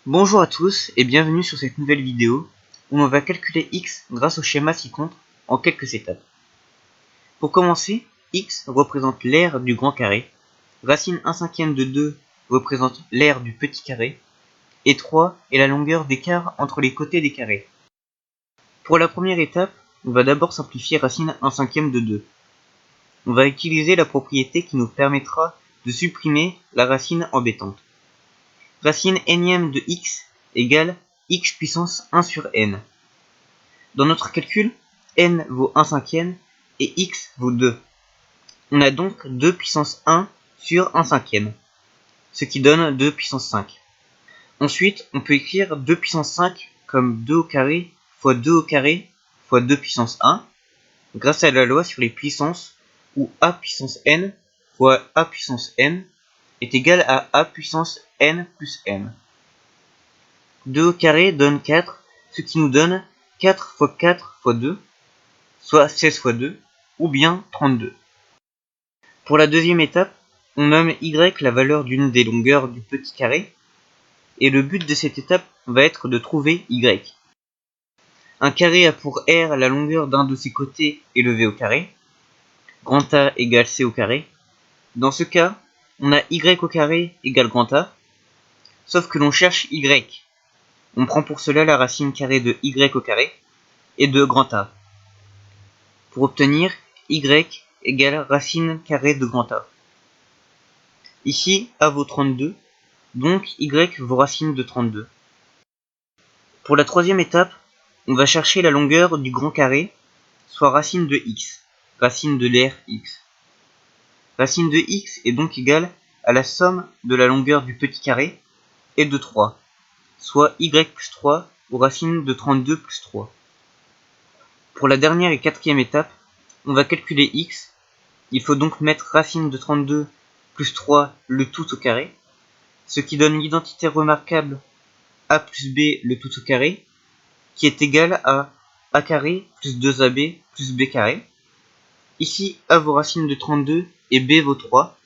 Bonjour à tous et bienvenue sur cette nouvelle vidéo où on va calculer x grâce au schéma ci-contre en quelques étapes. Pour commencer, x représente l'aire du grand carré, racine 1/5 de 2 représente l'aire du petit carré, et 3 est la longueur d'écart entre les côtés des carrés. Pour la première étape, on va d'abord simplifier racine 1/5 de 2. On va utiliser la propriété qui nous permettra de supprimer la racine embêtante. Racine énième de x égale x puissance 1 sur n. Dans notre calcul, n vaut 1/5 et x vaut 2. On a donc 2 puissance 1 sur 1/5, ce qui donne 2 puissance 5. Ensuite, on peut écrire 2 puissance 5 comme 2 au carré fois 2 au carré fois 2 puissance 1, grâce à la loi sur les puissances où a puissance n fois a puissance n est égal à a puissance n plus n. 2 au carré donne 4, ce qui nous donne 4 fois 4 fois 2, soit 16 fois 2, ou bien 32. Pour la deuxième étape, on nomme y la valeur d'une des longueurs du petit carré, et le but de cette étape va être de trouver y. Un carré a pour r la longueur d'un de ses côtés élevé au carré, grand A égale c au carré. Dans ce cas, on a y au carré égale grand A, sauf que l'on cherche y. On prend pour cela la racine carrée de y au carré et de grand A. Pour obtenir y égale racine carrée de grand A. Ici, A vaut 32, donc y vaut racine de 32. Pour la troisième étape, on va chercher la longueur du grand carré, soit racine de x, racine de l'aire x. Racine de x est donc égale à la somme de la longueur du petit carré et de 3, soit y plus 3 ou racine de 32 plus 3. Pour la dernière et quatrième étape, on va calculer x. Il faut donc mettre racine de 32 plus 3 le tout au carré, ce qui donne l'identité remarquable a plus b le tout au carré, qui est égal à a carré plus 2ab plus b carré. Ici, a vaut racine de 32 et b vaut 3.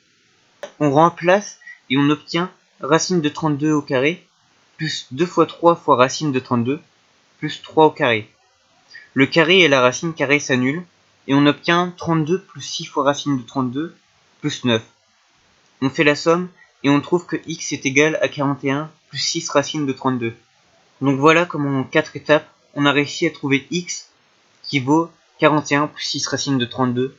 On remplace et on obtient racine de 32 au carré plus 2 fois 3 fois racine de 32 plus 3 au carré. Le carré et la racine carrée s'annulent et on obtient 32 plus 6 fois racine de 32 plus 9. On fait la somme et on trouve que x est égal à 41 plus 6 racine de 32. Donc voilà comment en 4 étapes on a réussi à trouver x qui vaut 41 plus 6 racine de 32,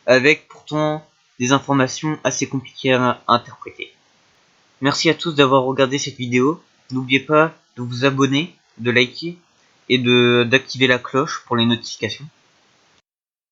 avec pourtant des informations assez compliquées à interpréter. Merci à tous d'avoir regardé cette vidéo. N'oubliez pas de vous abonner, de liker et d'activer la cloche pour les notifications.